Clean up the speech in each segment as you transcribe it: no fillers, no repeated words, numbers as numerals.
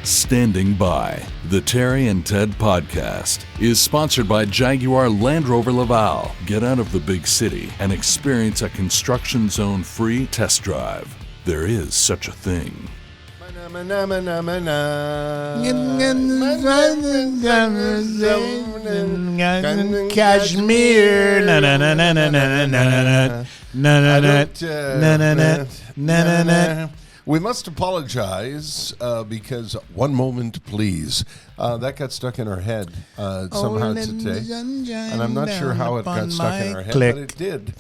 Standing By, the Terry and Ted podcast, is sponsored by Jaguar Land Rover Laval. Get out of the big city and experience a construction zone-free test drive. There is such a thing. Cashmere. We must apologize because one moment, please. That got stuck in our head somehow today. And I'm not sure how it got stuck in our head, but it did.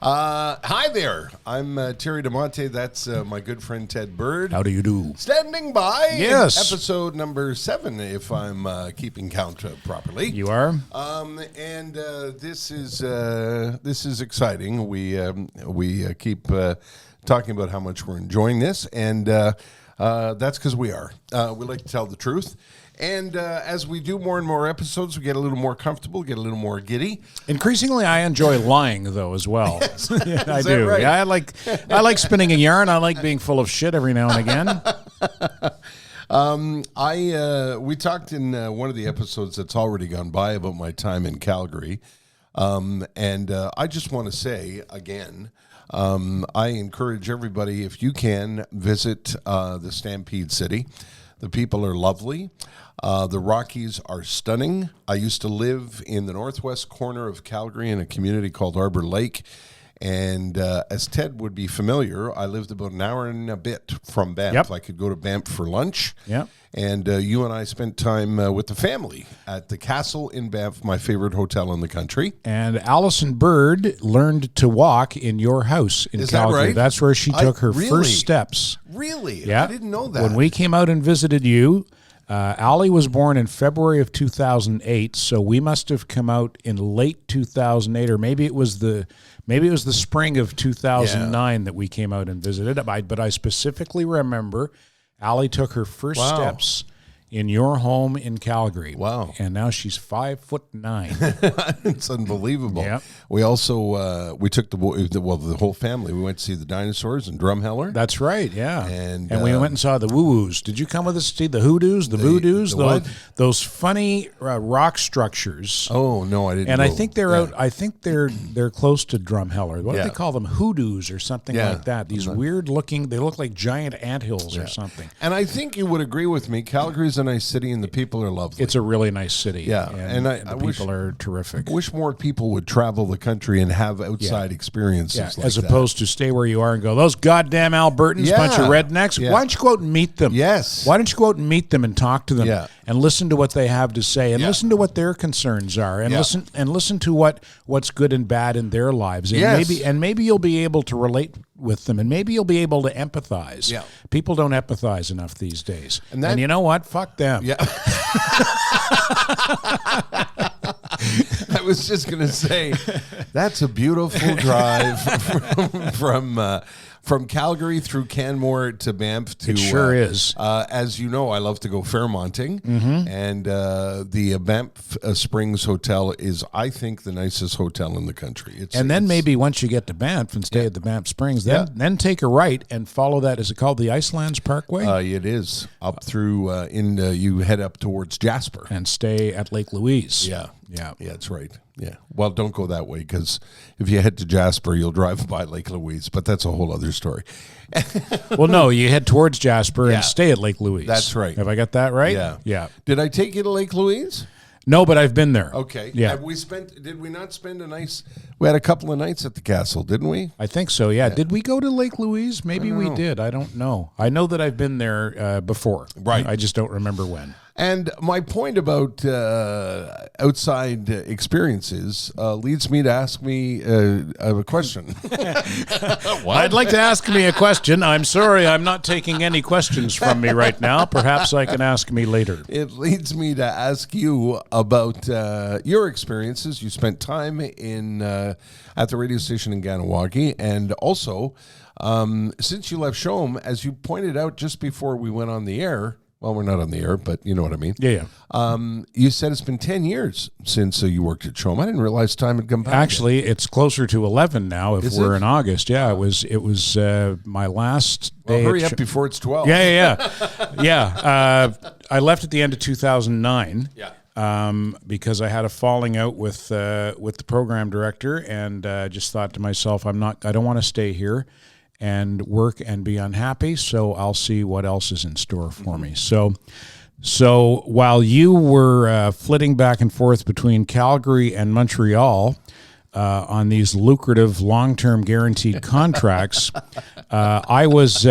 Hi there. I'm Terry DiMonte. That's my good friend Ted Bird. How do you do? Standing by. Yes. Episode number 7, if I'm keeping count properly. You are? This is exciting. We keep talking about how much we're enjoying this, and that's because we are. We like to tell the truth. And as we do more and more episodes, we get a little more comfortable, get a little more giddy. Increasingly, I enjoy lying, though, as well. Yeah, I do. Right? Yeah, I like spinning a yarn. I like being full of shit every now and again. We talked in one of the episodes that's already gone by about my time in Calgary. I just want to say again, I encourage everybody, if you can, visit the Stampede City. The people are lovely. The Rockies are stunning. I used to live in the northwest corner of Calgary in a community called Arbor Lake. And as Ted would be familiar, I lived about an hour and a bit from Banff. Yep. I could go to Banff for lunch. Yep. And you and I spent time with the family at the Castle in Banff, my favorite hotel in the country. And Allison Bird learned to walk in your house in Calgary. That right? That's where she took her first steps. Really? Yeah. I didn't know that. When we came out and visited you, Allie was born in February of 2008, so we must have come out in late 2008, or maybe it was the spring of 2009 that we came out and visited. But I specifically remember Allie took her first steps in your home in Calgary. Wow. And now she's 5'9". It's unbelievable. Yep. We also, we took the whole family. We went to see the dinosaurs in Drumheller. That's right, yeah. And we went and saw the woo-woos. Did you come with us to see the hoodoos, the voodoos? Those funny rock structures. Oh, no, I didn't And know. I think they're out. I think they're close to Drumheller. What do they call them? Hoodoos or something like that. These weird looking. They look like giant anthills or something. And I think you would agree with me. Calgary's a nice city, and the people are lovely. It's a really nice city. Yeah, and the people are terrific. I wish more people would travel the country and have outside experiences like as that. opposed to stay where you are and go, those goddamn Albertans, bunch of rednecks. Yeah. Why don't you go out and meet them? Yes. Why don't you go out and meet them and talk to them and listen to what they have to say and Yeah. listen to what their concerns are and listen to what's good and bad in their lives and maybe you'll be able to relate with them and maybe you'll be able to empathize. Yeah. People don't empathize enough these days. And you know what? Fuck them. Yeah. I was just going to say, that's a beautiful drive from Calgary through Canmore to Banff. It sure is. As you know, I love to go Fairmonting, and the Banff Springs Hotel is, I think, the nicest hotel in the country. Then maybe once you get to Banff and stay at the Banff Springs, then take a right and follow that. Is it called the Icelands Parkway? It is. Up through, you head up towards Jasper. And stay at Lake Louise. Yeah. Yeah. Yeah, that's right. Yeah. Well, don't go that way because if you head to Jasper, you'll drive by Lake Louise, but that's a whole other story. Well, no, you head towards Jasper and stay at Lake Louise. That's right. Have I got that right? Yeah. Yeah. Did I take you to Lake Louise? No, but I've been there. Okay. Yeah. Did we not spend we had a couple of nights at the castle, didn't we? I think so, yeah. Did we go to Lake Louise? Maybe we did. I don't know. I know that I've been there before. Right. I just don't remember when. And my point about outside experiences leads me to ask me a question. I'd like to ask me a question. I'm sorry, I'm not taking any questions from me right now. Perhaps I can ask me later. It leads me to ask you about your experiences. You spent time in at the radio station in Ganawagi, and also since you left Shome, as you pointed out just before we went on the air, Well, we're not on the air, but you know what I mean. Yeah. You said it's been 10 years since you worked at Chom. I didn't realize time had come back. Actually, it's closer to 11 now. If we're it? in August, yeah, it was my last day. Hurry up before it's 12. Yeah. I left at the end of 2009. Yeah. Because I had a falling out with the program director, and just thought to myself, I don't want to stay here and work and be unhappy, so I'll see what else is in store for me. So while you were flitting back and forth between Calgary and Montreal on these lucrative long-term guaranteed contracts, I was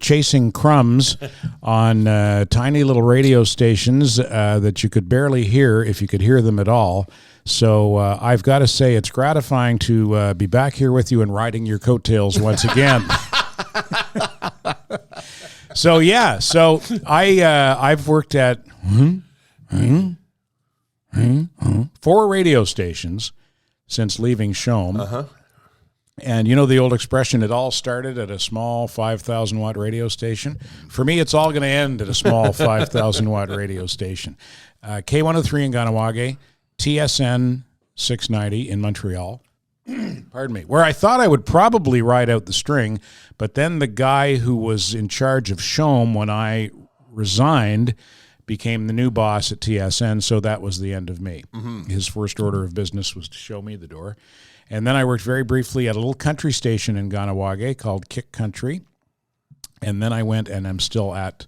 chasing crumbs on tiny little radio stations that you could barely hear, if you could hear them at all. So I've got to say it's gratifying to be back here with you and riding your coattails once again. So I've worked at 4 radio stations since leaving Chom. And you know the old expression, it all started at a small 5,000 watt radio station. For me, it's all going to end at a small 5,000 watt radio station. K103 in Ganawage, TSN 690 in Montreal. Pardon me. Where I thought I would probably ride out the string, but then the guy who was in charge of Chom when I resigned became the new boss at TSN, so that was the end of me. His first order of business was to show me the door. And then I worked very briefly at a little country station in Ganawage called Kick Country. And then I went, and I'm still at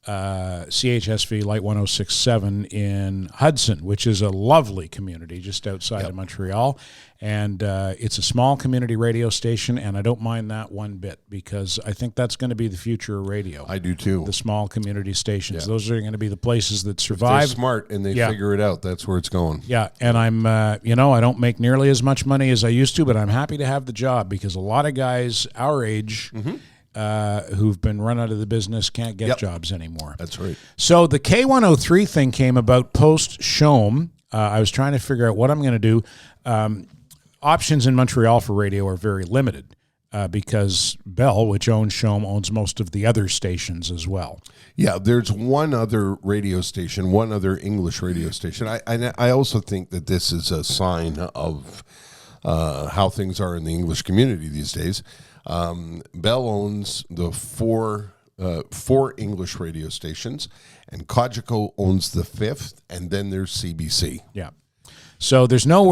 CHSV Light 106.7 in Hudson, which is a lovely community just outside of Montreal. And it's a small community radio station, and I don't mind that one bit, because I think that's going to be the future of radio. I do too. The small community stations. Yeah. Those are going to be the places that survive. If they're smart and they figure it out, that's where it's going. Yeah, and I'm, I don't make nearly as much money as I used to, but I'm happy to have the job, because a lot of guys our age who've been run out of the business can't get jobs anymore. That's right. So the K103 thing came about post-Chom. I was trying to figure out what I'm going to do. Options in Montreal for radio are very limited because Bell, which owns Chom, owns most of the other stations as well. Yeah, there's one other radio station, one other English radio station. I also think that this is a sign of how things are in the English community these days. Bell owns the four English radio stations, and Cogeco owns the 5th, and then there's CBC. Yeah. So there's no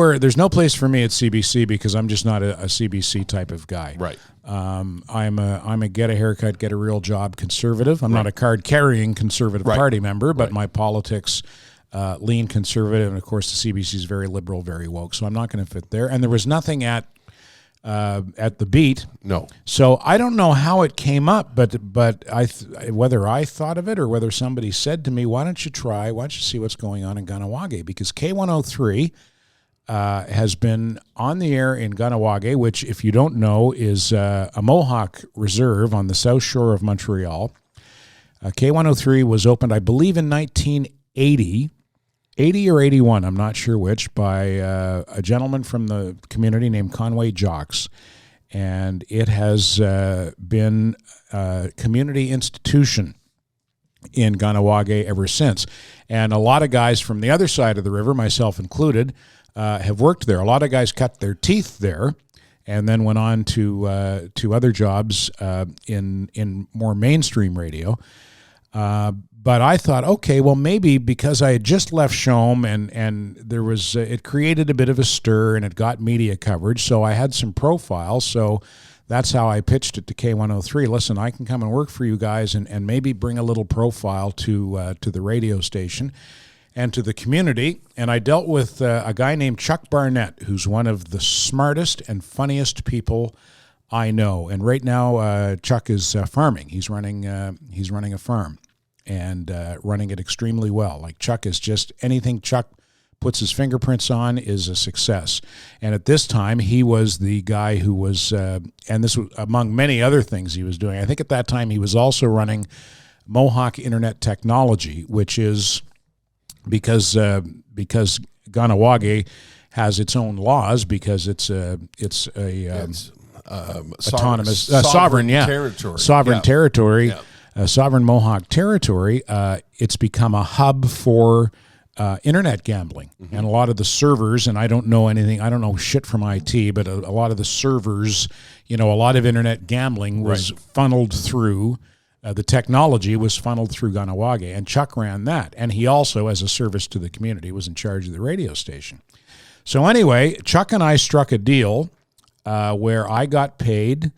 place for me at CBC, because I'm just not a CBC type of guy. Right. I'm a get a haircut, get a real job conservative. I'm not a card carrying conservative party member, but my politics lean conservative, and of course the CBC is very liberal, very woke. So I'm not going to fit there. And there was nothing at the Beat. No. So I don't know how it came up, but whether I thought of it or whether somebody said to me, why don't you see what's going on in Ganawage? Because K103 has been on the air in Ganawage, which, if you don't know, is a Mohawk reserve on the south shore of Montreal. K103 was opened, I believe, in 1980. 80 or 81, I'm not sure which, by a gentleman from the community named Conway Jocks. And it has been a community institution in Ganawage ever since. And a lot of guys from the other side of the river, myself included, have worked there. A lot of guys cut their teeth there and then went on to other jobs in more mainstream radio. But I thought, okay, well, maybe because I had just left Chom and there was, it created a bit of a stir and it got media coverage. So I had some profiles. So that's how I pitched it to K103. Listen, I can come and work for you guys and maybe bring a little profile to the radio station and to the community. And I dealt with a guy named Chuck Barnett, who's one of the smartest and funniest people I know. And right now, Chuck is farming. He's running a farm. And running it extremely well. Like, Chuck is just, anything Chuck puts his fingerprints on is a success. And at this time, he was the guy who was, and this was among many other things he was doing. I think at that time he was also running Mohawk Internet Technology, which is because Ganawage has its own laws, because it's autonomous sovereign territory. Sovereign territory. Yeah. Sovereign Mohawk territory, it's become a hub for internet gambling. And a lot of the servers, and I don't know shit from IT, but a lot of the servers, a lot of internet gambling was funneled through, the technology was funneled through Kahnawake, and Chuck ran that. And he also, as a service to the community, was in charge of the radio station. So anyway, Chuck and I struck a deal where I got paid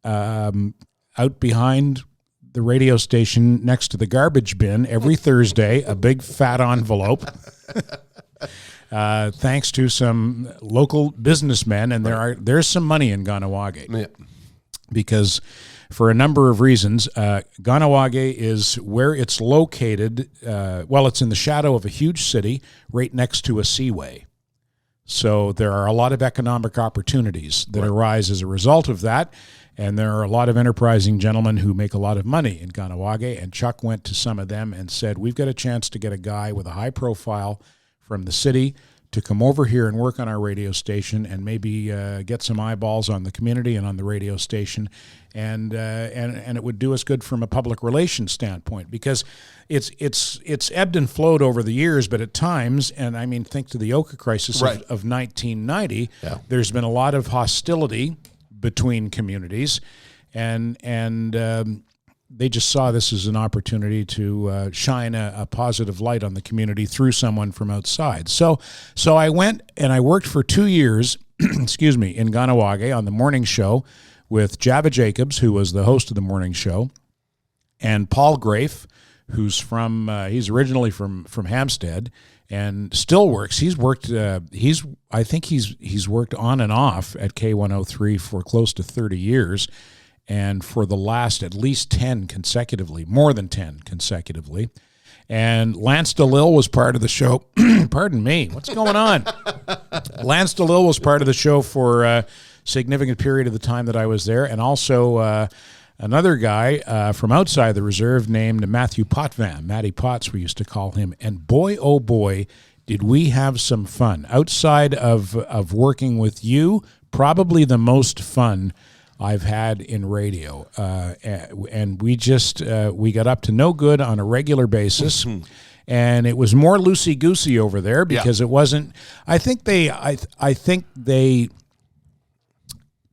out behind the radio station next to the garbage bin every Thursday, a big fat envelope, thanks to some local businessmen. And there's some money in Kahnawake. Yeah. Because for a number of reasons, Kahnawake is where it's located. It's in the shadow of a huge city right next to a seaway. So there are a lot of economic opportunities that arise as a result of that. And there are a lot of enterprising gentlemen who make a lot of money in Kahnawake. And Chuck went to some of them and said, we've got a chance to get a guy with a high profile from the city to come over here and work on our radio station and maybe get some eyeballs on the community and on the radio station. And it would do us good from a public relations standpoint, because it's ebbed and flowed over the years, but at times, and I mean, think to the Oka crisis of 1990, there's been a lot of hostility between communities, and they just saw this as an opportunity to shine a positive light on the community through someone from outside. So I went and I worked for 2 years, in Kahnawake on the morning show with Java Jacobs, who was the host of the morning show, and Paul Grafe, who's he's originally from Hampstead and still works. He's worked he's worked on and off at K103 for close to 30 years. And for the last at least 10 consecutively, more than 10 consecutively. And Lance DeLille was part of the show. Pardon me, what's going on? Lance DeLille was part of the show for a significant period of the time that I was there. And also another guy from outside the reserve named Matthew Potvin. Matty Potts, we used to call him. And boy, oh boy, did we have some fun. Outside of working with you, probably the most fun I've had in radio, and we got up to no good on a regular basis, and it was more loosey goosey over there because it wasn't. I think they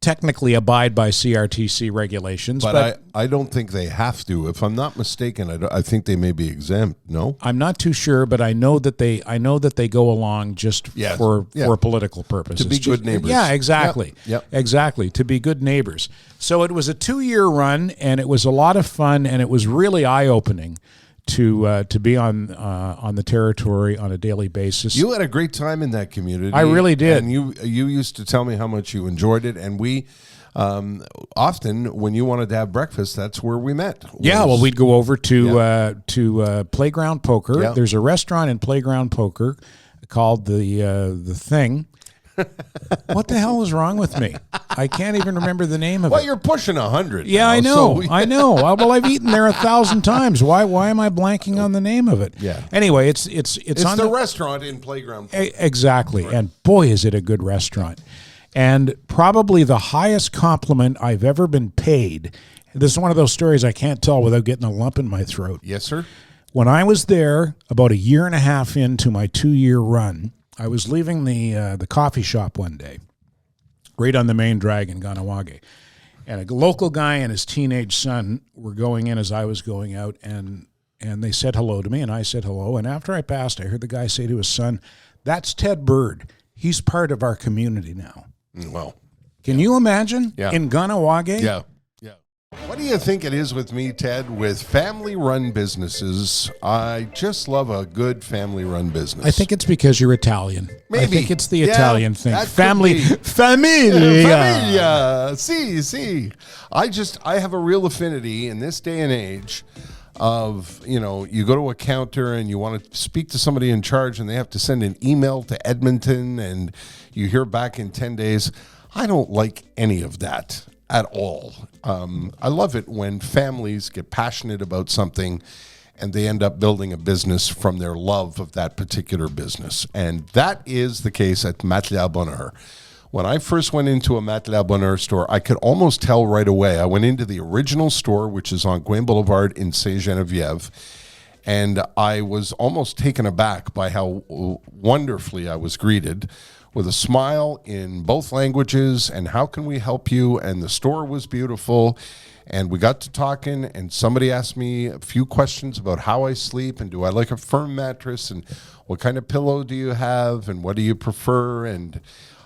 technically abide by CRTC regulations, but I don't think they have to. If I'm not mistaken, I think they may be exempt. No, I'm not too sure, but I know that they go along just for political purposes, to be good neighbors. Yeah, exactly. Yep. Exactly, to be good neighbors. So it was a 2-year run, and it was a lot of fun, and it was really eye-opening to be on the territory on a daily basis. You had a great time in that community. I really did. And you used to tell me how much you enjoyed it. And we often, when you wanted to have breakfast, that's where we met. We'd go over to Playground Poker. Yeah. There's a restaurant in Playground Poker called the Thing. What the hell is wrong with me? I can't even remember the name of it. Well, you're pushing 100. Yeah, now, I know. I know. Well, I've eaten there 1,000 times. Why am I blanking on the name of it? Yeah. Anyway, it's on the restaurant in Playground. Exactly. Right. And boy, is it a good restaurant. And probably the highest compliment I've ever been paid. This is one of those stories I can't tell without getting a lump in my throat. Yes, sir. When I was there, about a year and a half into my 2-year run, I was leaving the coffee shop one day, right on the main drag in Kahnawake, and a local guy and his teenage son were going in as I was going out, and they said hello to me, and I said hello, and after I passed, I heard the guy say to his son, "That's Ted Bird. He's part of our community now." Well, can you imagine? Yeah. In Kahnawake? Yeah. What do you think it is with me, Ted, with family-run businesses? I just love a good family-run business. I think it's because you're Italian. Maybe. I think it's the Italian thing. Familia. See. I have a real affinity in this day and age of, you go to a counter and you want to speak to somebody in charge and they have to send an email to Edmonton and you hear back in 10 days. I don't like any of that at all. I love it when families get passionate about something and they end up building a business from their love of that particular business. And that is the case at Matelas Bonheur. When I first went into a Matelas Bonheur store, I could almost tell right away. I went into the original store, which is on Gouin Boulevard in Saint-Geneviève, and I was almost taken aback by how wonderfully I was greeted, with a smile in both languages, and how can we help you? And the store was beautiful, and we got to talking, and somebody asked me a few questions about how I sleep, and do I like a firm mattress, and what kind of pillow do you have, and what do you prefer, and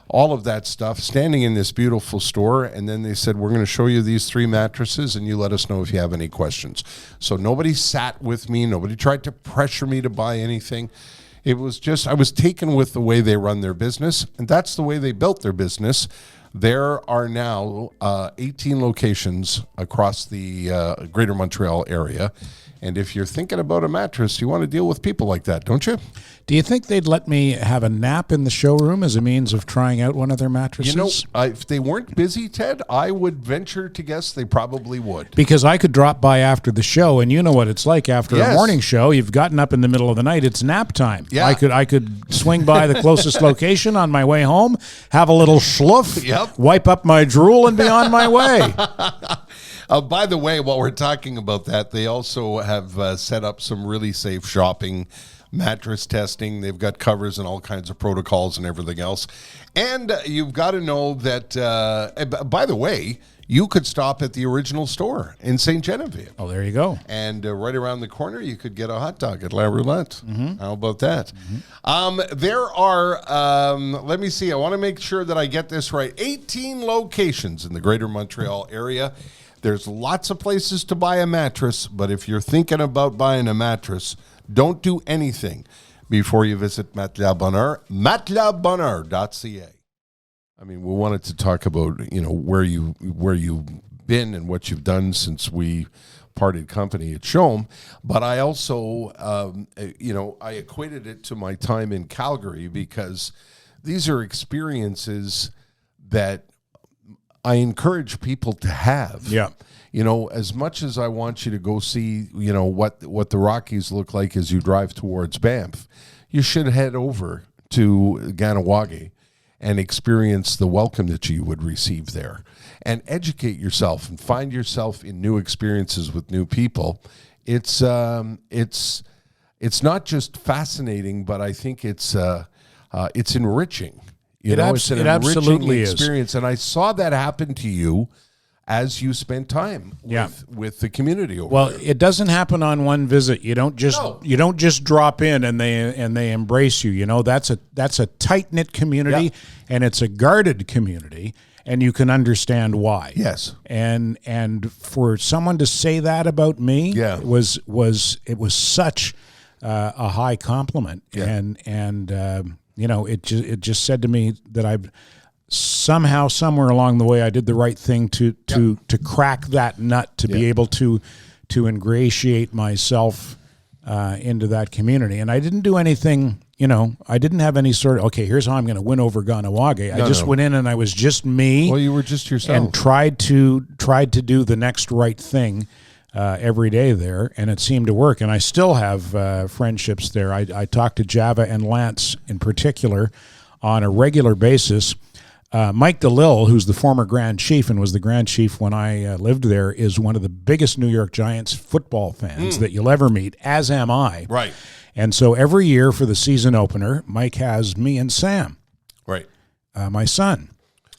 all of that stuff, standing in this beautiful store. And then they said, we're going to show you these 3 mattresses, and you let us know if you have any questions. So nobody sat with me. Nobody tried to pressure me to buy anything. It was just, I was taken with the way they run their business, and that's the way they built their business. There are now 18 locations across the greater Montreal area. And if you're thinking about a mattress, you want to deal with people like that, don't you? Do you think they'd let me have a nap in the showroom as a means of trying out one of their mattresses? You know, if they weren't busy, Ted, I would venture to guess they probably would. Because I could drop by after the show, and you know what it's like after Yes. a morning show. You've gotten up in the middle of the night. It's nap time. Yeah. I could swing by the closest location on my way home, have a little schluff, Yep. wipe up my drool, and be on my way. By the way, while we're talking about that, they also have set up some really safe shopping, mattress testing. They've got covers and all kinds of protocols and everything else. And you've got to know that, by the way, you could stop at the original store in St. Geneviève. Oh, there you go. And right around the corner, you could get a hot dog at La Roulette. How about that? There are, let me see, I want to make sure that I get this right, 18 locations in the greater Montreal area. There's lots of places to buy a mattress, but if you're thinking about buying a mattress, don't do anything before you visit Matelas Bonheur, matelasbonheur.ca. I mean, we wanted to talk about, you know, where you've been and what you've done since we parted company at Shome, but I also, I equated it to my time in Calgary, because these are experiences that I encourage people to have. Yeah. You know, as much as I want you to go see, you know, what the Rockies look like as you drive towards Banff, you should head over to Ganawagi and experience the welcome that you would receive there, and educate yourself and find yourself in new experiences with new people. It's not just fascinating, but I think it's enriching. It's an enriching absolutely experience, and I saw that happen to you as you spent time with the community over there. Well, it doesn't happen on one visit. You don't just drop in and they embrace you. You know, that's a tight-knit community, and it's a guarded community, and you can understand why. Yes. And for someone to say that about me, it was such a high compliment. Yeah. And you know, it just said to me that I've somehow, somewhere along the way, I did the right thing to crack that nut, to be able to ingratiate myself into that community. And I didn't do anything, you know, I didn't have any sort of, okay, here's how I'm going to win over Ganawagi. I just went in and I was just me. Well, you were just yourself. And tried to do the next right thing every day there, and it seemed to work. And I still have friendships there. I talk to Java and Lance in particular on a regular basis. Mike DeLille, who's the former Grand Chief and was the Grand Chief when I lived there, is one of the biggest New York Giants football fans that you'll ever meet, as am I. Right. And so every year for the season opener, Mike has me and Sam, Right. My son.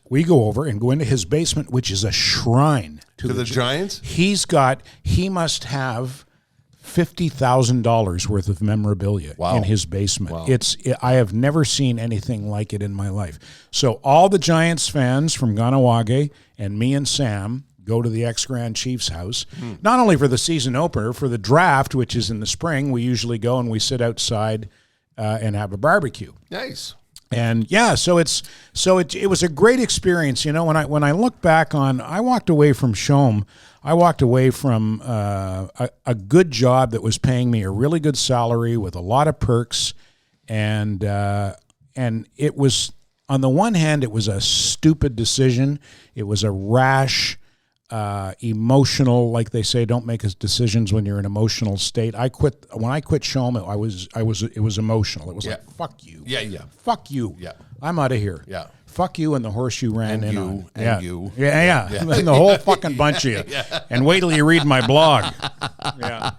We go over and go into his basement, which is a shrine To the Giants? He must have $50,000 worth of memorabilia in his basement. Wow. I have never seen anything like it in my life. So all the Giants fans from Ganawagi and me and Sam go to the ex-Grand Chief's house, not only for the season opener, for the draft, which is in the spring. We usually go and we sit outside and have a barbecue. Nice. And it was a great experience. You know, when I look back on, I walked away from Shome. I walked away from a good job that was paying me a really good salary with a lot of perks, and it was, on the one hand, it was a stupid decision. It was a rash emotional, like they say, don't make decisions when you're in an emotional state. When I quit Shom, it was emotional. It was like, fuck you. Yeah. Fuck you. Yeah. I'm out of here. Yeah. Fuck you and the horse you ran And in you, on. and you. Yeah. And the whole fucking bunch of you. And wait till you read my blog. Yeah.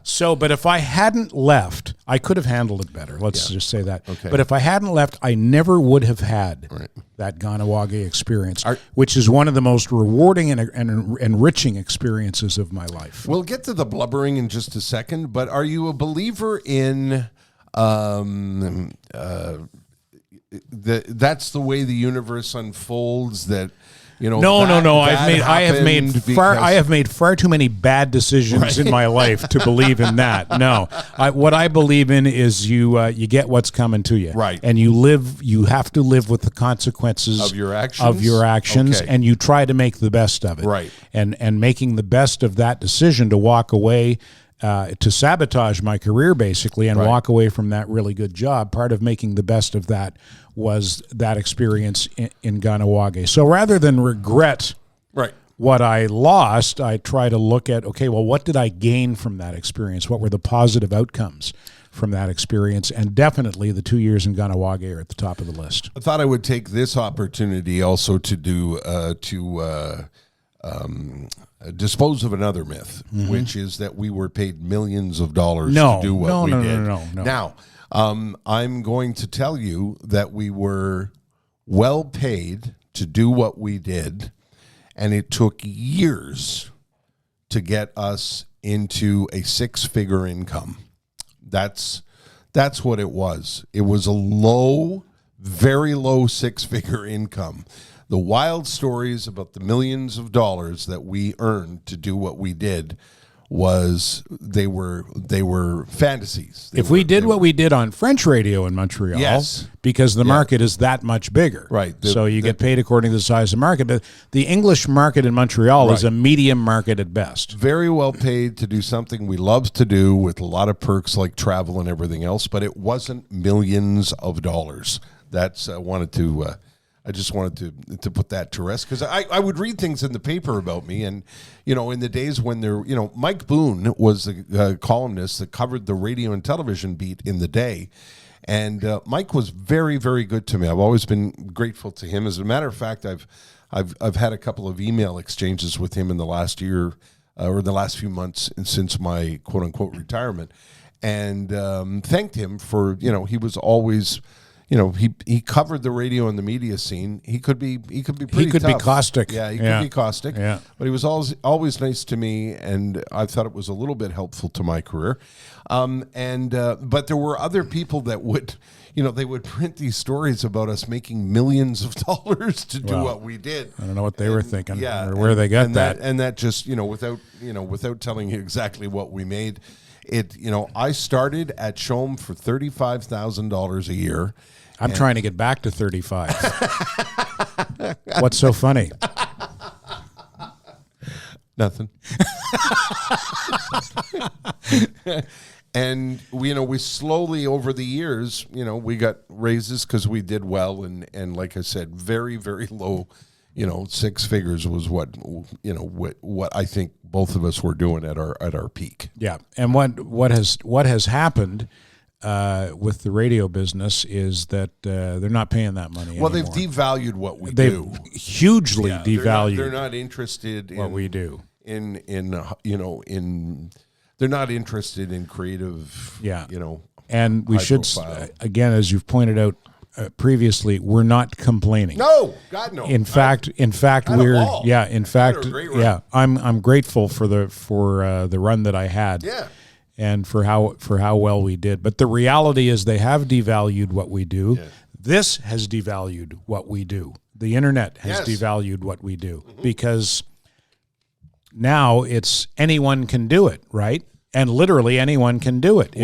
So, but if I hadn't left, I could have handled it better. Let's just say that. Okay. But if I hadn't left, I never would have had that Ganawage experience, which is one of the most rewarding and enriching experiences of my life. We'll get to the blubbering in just a second, but are you a believer in that's the way the universe unfolds, that No. I have made far too many bad decisions in my life to believe in that. No, what I believe in is you get what's coming to you, right? And you have to live with the consequences of your actions. Okay. And you try to make the best of it, right? And making the best of that decision to walk away. To sabotage my career, basically, and walk away from that really good job. Part of making the best of that was that experience in Ganawage. So rather than regret what I lost, I try to look at, okay, well, what did I gain from that experience? What were the positive outcomes from that experience? And definitely the 2 years in Ganawage are at the top of the list. I thought I would take this opportunity also to do dispose of another myth, which is that we were paid millions of dollars to do what we did. No. Now, I'm going to tell you that we were well paid to do what we did, and it took years to get us into a six-figure income. That's what it was. It was a very low six-figure income. The wild stories about the millions of dollars that we earned to do what we did they were fantasies. If we did what we did on French radio in Montreal, because the market is that much bigger, right? So you get paid according to the size of the market. But the English market in Montreal is a medium market at best. Very well paid to do something we love to do, with a lot of perks like travel and everything else. But it wasn't millions of dollars. I just wanted to put that to rest, because I would read things in the paper about me, and in the days when Mike Boone was the columnist that covered the radio and television beat in the day, and Mike was very, very good to me. I've always been grateful to him. As a matter of fact, I've had a couple of email exchanges with him in the last year or the last few months since my quote unquote retirement, and thanked him for he was always. He covered the radio and the media scene. He could be pretty tough. He could be caustic. Yeah, he could be caustic. Yeah. But he was always nice to me, and I thought it was a little bit helpful to my career. But there were other people that would, they would print these stories about us making millions of dollars to do what we did. I don't know what they were thinking, or where they got that. And that just, without telling you exactly what we made, I started at Shom for $35,000 a year. I'm trying to get back to 35. What's so funny? Nothing. And we slowly over the years, we got raises because we did well, and like I said, very, very low, six figures was what I think both of us were doing at our peak. Yeah, and what has happened with the radio business is that they're not paying that money anymore. Well, they've devalued what we they've do. Hugely devalued. They're not interested in what we do. They're not interested in creative. Yeah. And we should again, as you've pointed out previously, we're not complaining. No, God no. In fact, we're yeah. In fact, yeah. I'm grateful for the run that I had. Yeah. And for how well we did. But the reality is they have devalued what we do. Yeah. This has devalued what we do. The internet has devalued what we do, because now it's anyone can do it, right? And literally anyone can do it.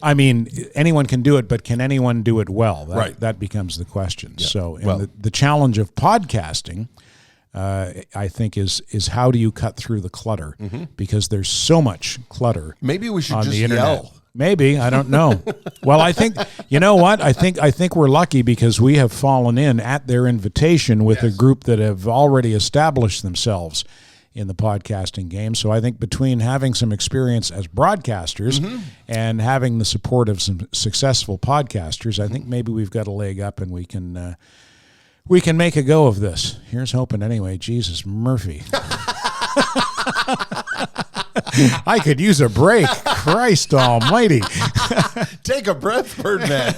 I mean, anyone can do it, but can anyone do it well? That becomes the question. Yeah. So the challenge of podcasting, I think, is how do you cut through the clutter? Because there's so much clutter. Maybe we should on just the internet. yell. Maybe, I don't know. Well, I think, you know what? I think we're lucky because we have fallen in at their invitation with a group that have already established themselves in the podcasting game. So I think between having some experience as broadcasters and having the support of some successful podcasters, I think maybe we've got a leg up and we can make a go of this. Here's hoping anyway. Jesus, Murphy. I could use a break. Christ almighty. Take a breath, Birdman.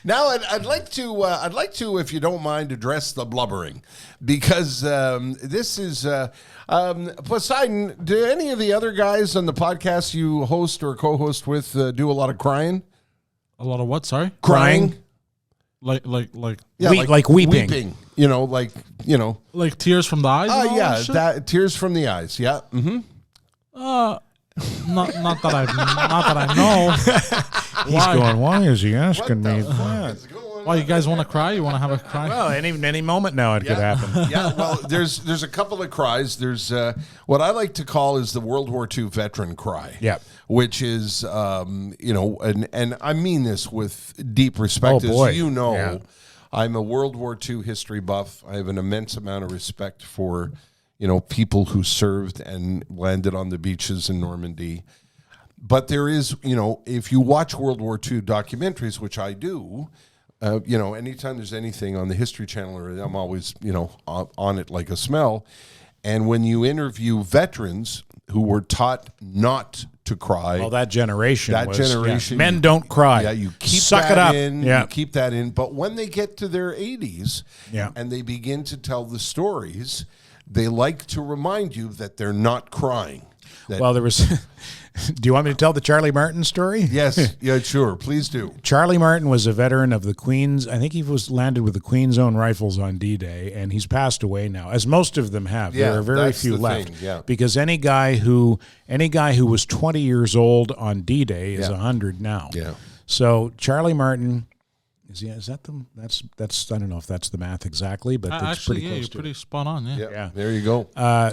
Now, I'd like to, if you don't mind, address the blubbering, because this is Poseidon. Do any of the other guys on the podcast you host or co-host with do a lot of crying? A lot of what? Sorry, Crying. Like Like weeping. Like tears from the eyes. and all that shit? Tears from the eyes. Yeah. Mm-hmm. Not that I know. He's going, why is he asking me that? Why, you guys want to cry? You want to have a cry? Well, any moment now it could happen. Yeah, well, there's a couple of cries. There's what I like to call is the World War II veteran cry. Yeah. Which is, and I mean this with deep respect. Oh, boy. As you know, Yeah. I'm a World War II history buff. I have an immense amount of respect for, people who served and landed on the beaches in Normandy. But there is, if you watch World War II documentaries, which I do, anytime there's anything on the History Channel, I'm always, on it like a smell. And when you interview veterans who were taught not to cry, Well, that generation. Men don't cry. yeah, you keep Suck that it up. in. Yeah. You keep that in. But when they get to their 80s, Yeah. and they begin to tell the stories, they like to remind you that they're not crying. Well, there was. Do you want me to tell the Charlie Martin story? Yes, yeah, sure, please do. Charlie Martin was a veteran of the Queen's. I think he was landed with the Queen's Own Rifles on D-Day, and he's passed away now, as most of them have. Yeah, there are very that's few the left. thing, yeah. Because any guy who was 20 years old on D-Day is 100 now. Yeah. So Charlie Martin. Is that the that's I don't know if that's the math exactly, but it's Actually, pretty close you're to pretty it. spot on. Yeah. Yeah, there you go.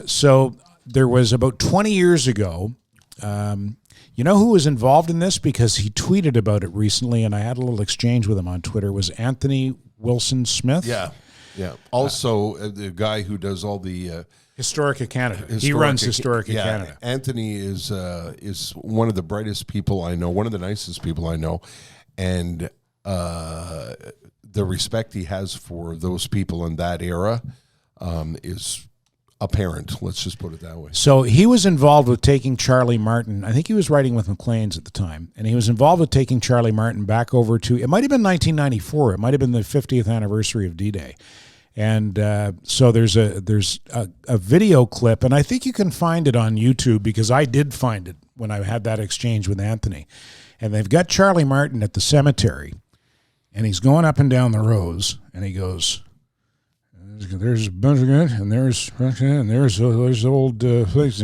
So there was about 20 years ago. You know who was involved in this? Because he tweeted about it recently, and I had a little exchange with him on Twitter, was Anthony Wilson Smith. Yeah. Also, the guy who does all the Historic Canada. He runs Historic Canada. Anthony is one of the brightest people I know, one of the nicest people I know, and the respect he has for those people in that era is apparent. Let's just put it that way. So he was involved with taking Charlie Martin. I think he was writing with Maclean's at the time, and he was involved with taking Charlie Martin back over to, it might have been 1994. It might have been the 50th anniversary of D-Day. And so there's a video clip, and I think you can find it on YouTube because I did find it when I had that exchange with Anthony. And they've got Charlie Martin at the cemetery, and he's going up and down the rows, and he goes, there's a bunch of good, and there's old place.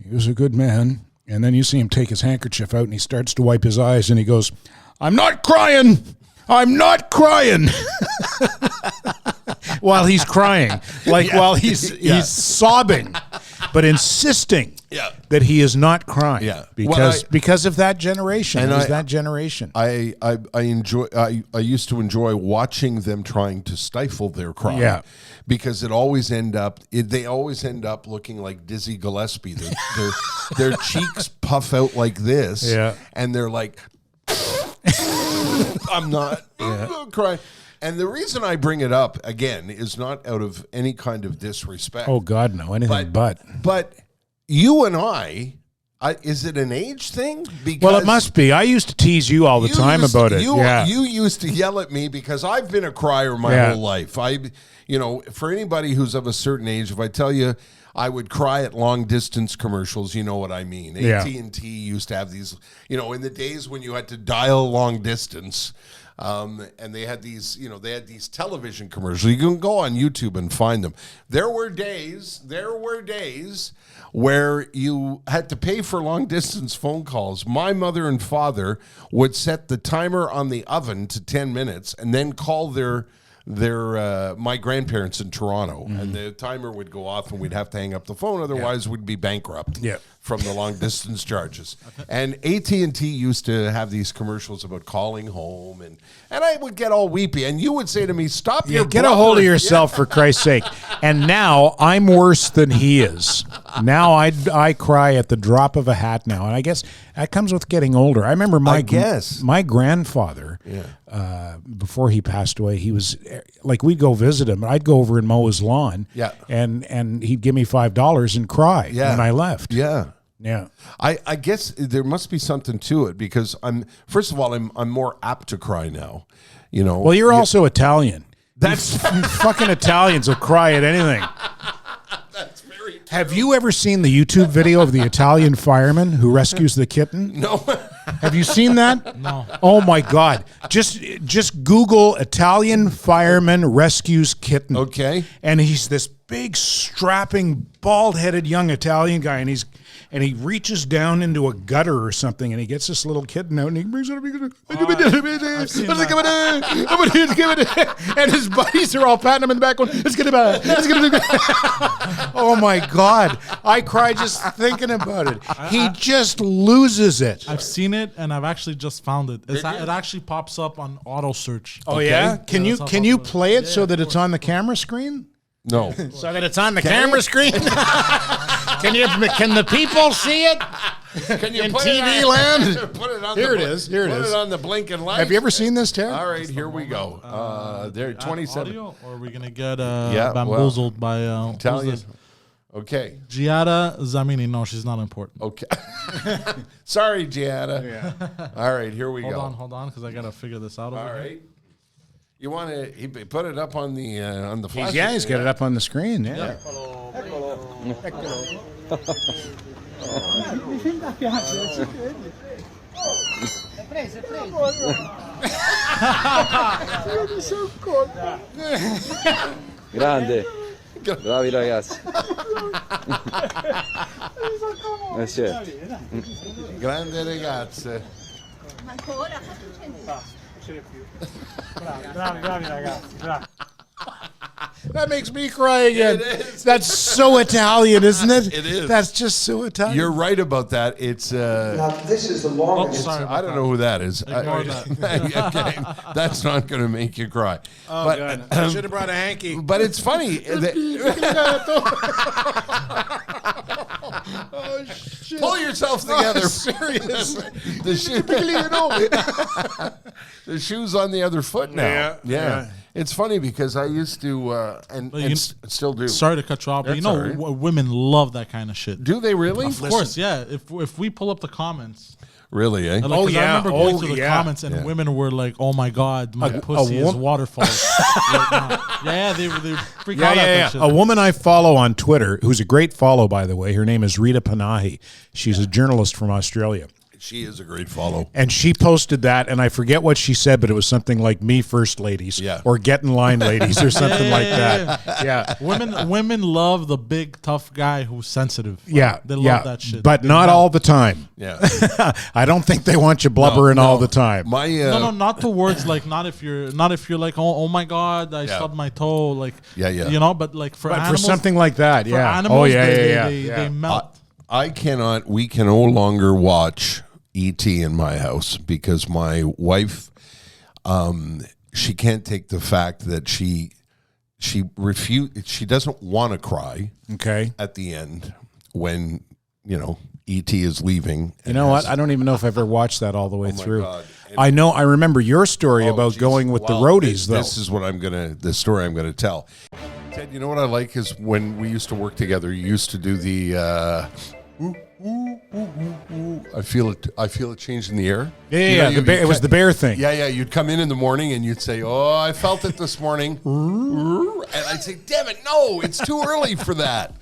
He was a good man. And then you see him take his handkerchief out, and he starts to wipe his eyes, and he goes, I'm not crying. While he's crying, while he's sobbing, but insisting that he is not crying. Yeah. Because of that generation. And it was that generation. I used to enjoy watching them trying to stifle their cry. Yeah. Because they always end up looking like Dizzy Gillespie. Their cheeks puff out like this. Yeah. And they're like, I'm not crying. And the reason I bring it up, again, is not out of any kind of disrespect. Oh, God, no. Anything but. But you and I, is it an age thing? Because Well, it must be. I used to tease you all the time about it. You used to yell at me because I've been a crier my whole life. For anybody who's of a certain age, if I tell you I would cry at long distance commercials, you know what I mean. AT&T used to have these, in the days when you had to dial long distance. And they had these, television commercials. You can go on YouTube and find them. There were days where you had to pay for long distance phone calls. My mother and father would set the timer on the oven to 10 minutes and then call their my grandparents in Toronto, and the timer would go off, and we'd have to hang up the phone, otherwise we'd be bankrupt from the long distance charges. And AT&T used to have these commercials about calling home, and I would get all weepy, and you would say to me, "Stop your get a hold of yourself for Christ's sake." And now I'm worse than he is. Now I cry at the drop of a hat now, and I guess that comes with getting older. I remember my grandfather. Before he passed away, he was like, we'd go visit him. I'd go over and mow his lawn. And he'd give me $5 and cry when I left. I guess there must be something to it, because first of all, I'm more apt to cry now. You know. Well, you're also Italian. That's fucking Italians will cry at anything. That's very true. Have you ever seen the YouTube video of the Italian fireman who rescues the kitten? No. Have you seen that? No. Oh my God! Just Google Italian fireman rescues kitten. Okay. And he's this big, strapping, bald-headed young Italian guy, and he reaches down into a gutter or something, and he gets this little kitten out, and he brings it up. And his buddies are all patting him in the back, going, "Let's get him out. Let's get him out." Oh my God! I cry just thinking about it. He just loses it. I've seen it, and I've actually just found it. It actually pops up on auto search. Oh yeah? Can you play it so that it's on the camera screen? No. So that it's on the camera screen? Can the people see it? Can you in put TV it on, land? Put it on Here the, it is. Here it put is. It on the blinking light. Have you ever seen this, Ted? All right, here we go. There, 27. Audio, or are we gonna get bamboozled by Italian. Okay. Giada Zamini? No, she's not important. Okay. Sorry, Giada. All right, here we go. Hold on, because I gotta figure this out. All right. You want to put it up on the flash? He's got it up on the screen. Yeah. Grande. Bravi ragazzi. Certo. Grande ragazze. Ancora? Bravi ragazzi, bravi. That makes me cry again. It is. That's so Italian, isn't it? It is. That's just so Italian. You're right about that. It's Now, this is the longest. Sorry, I don't know who that is. Ignore that. Okay, that's not going to make you cry. Oh, but, God. I should have brought a hanky. But it's funny. Oh, shit. Pull yourself together. Oh, serious. The shoe's on the other foot now. Yeah. It's funny because I used to, and still do. Sorry to cut you off, but That's you know, all right. women love that kind of shit. Do they really? Of course, yeah. If we pull up the comments, Really, eh? like, Oh, 'cause yeah. I remember going Oh, through the yeah. comments, and Yeah. women were like, "Oh my God, my A pussy is wo- waterfalls." Like, no. Yeah, they freak out at that shit. A woman I follow on Twitter, who's a great follow, by the way, her name is Rita Panahi. She's a journalist from Australia. She is a great follow. And she posted that, and I forget what she said, but it was something like "me first, ladies," or "get in line, ladies," or something like that. Yeah, Women love the big tough guy who's sensitive. yeah, They love that shit. but They not love- all the time. Yeah. I don't think they want you blubbering all the time. My No, not towards like not if you're like oh my God, I stubbed my toe, like you know, but like for But animals, for something like that, for yeah. animals, yeah. they melt. we can no longer watch E.T. in my house because my wife, she can't take the fact that she doesn't want to cry Okay. at the end when, E.T. is leaving. You know what? I don't even know if I've ever watched that all the way my through. God. I know. I remember your story Oh, about geez. going with Well, the roadies, though. This is what the story I'm going to tell. Ted, you know what I like is when we used to work together, you used to do the, I feel it change in the air. Yeah. It was the bear thing. Yeah. You'd come in the morning and you'd say, "Oh, I felt it this morning," and I'd say, "Damn it, no, it's too early for that."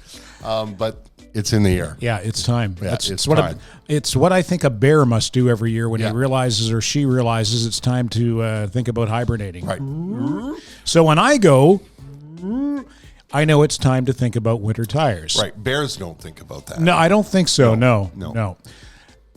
But it's in the air. Yeah, it's time. Yeah, That's it's what time. it's what I think a bear must do every year when Yeah. he realizes or she realizes it's time to think about hibernating. Right. So when I go, I know it's time to think about winter tires. Right. Bears don't think about that. No, I don't think so. No. No.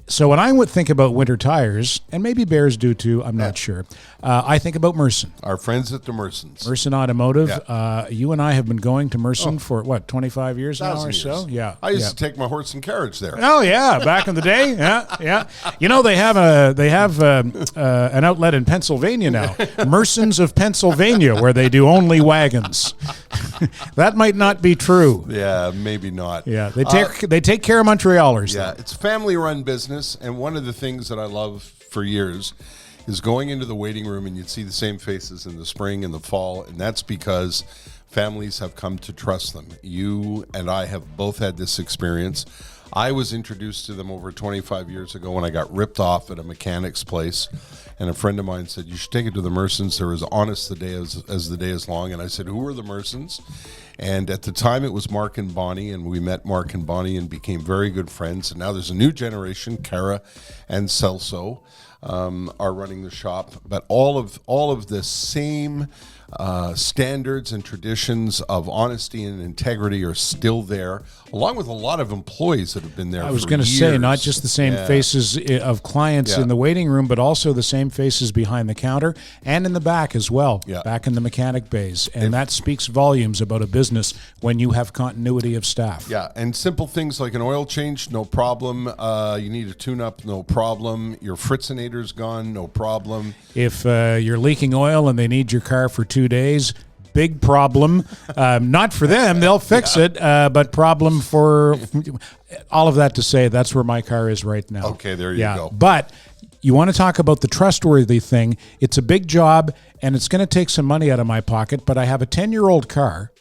So when I would think about winter tires, and maybe bears do too, I'm not sure, I think about Merson. Our friends at the Mersons. Merson Automotive. Yeah. You and I have been going to Merson for, 25 years now or so? Yeah. I used to take my horse and carriage there. Oh, yeah, back in the day. Yeah. You know, they have an outlet in Pennsylvania now, Mersons of Pennsylvania, where they do only wagons. That might not be true. Yeah, maybe not. Yeah, they take care of Montrealers. Yeah, it's a family-run business, and one of the things that I love for years is going into the waiting room and you'd see the same faces in the spring and the fall, and that's because families have come to trust them. You and I have both had this experience. I was introduced to them over 25 years ago when I got ripped off at a mechanic's place, and a friend of mine said, you should take it to the Mersons. They're as honest the day as the day is long. And I said, who are the Mersons? And at the time it was Mark and Bonnie, and we met Mark and Bonnie and became very good friends. And now there's a new generation, Cara and Celso, are running the shop. But all of the same standards and traditions of honesty and integrity are still there, along with a lot of employees that have been there. I was going to say, not just the same faces of clients in the waiting room, but also the same faces behind the counter and in the back as well, back in the mechanic bays. And that speaks volumes about a business when you have continuity of staff. Yeah, and simple things like an oil change, no problem. You need a tune-up, no problem. Your Fritzinator's gone, no problem. If you're leaking oil and they need your car for 2 days, big problem. Not for them, they'll fix it, but problem for all of that to say, that's where my car is right now. Okay, there you go. But you want to talk about the trustworthy thing. It's a big job, and it's going to take some money out of my pocket, but I have a 10-year-old car,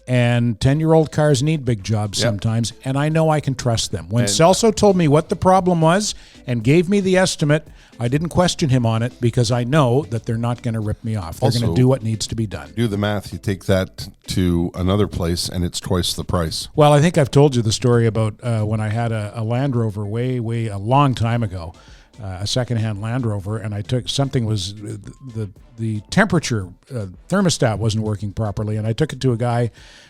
and 10-year-old cars need big jobs sometimes, and I know I can trust them. When Celso told me what the problem was and gave me the estimate, I didn't question him on it because I know that they're not going to rip me off. They're going to do what needs to be done. Do the math. You take that to another place, and it's twice the price. Well, I think I've told you the story about when I had a Land Rover way a long time ago, a secondhand Land Rover, and I took something was the temperature thermostat wasn't working properly, and I took it to a guy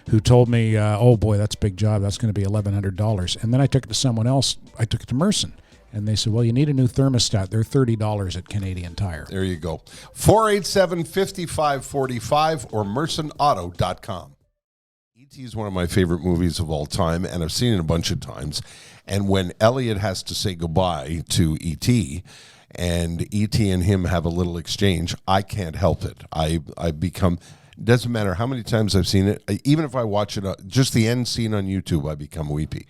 who told me, "Oh boy, that's a big job. That's going to be $1,100." And then I took it to someone else. I took it to Merson. And they said, well, you need a new thermostat. They're $30 at Canadian Tire. There you go. 487-5545 or mersonauto.com. E.T. is one of my favorite movies of all time, and I've seen it a bunch of times. And when Elliot has to say goodbye to E.T., and E.T. and him have a little exchange, I can't help it. I become... Doesn't matter how many times I've seen it. Even if I watch it, just the end scene on YouTube, I become weepy.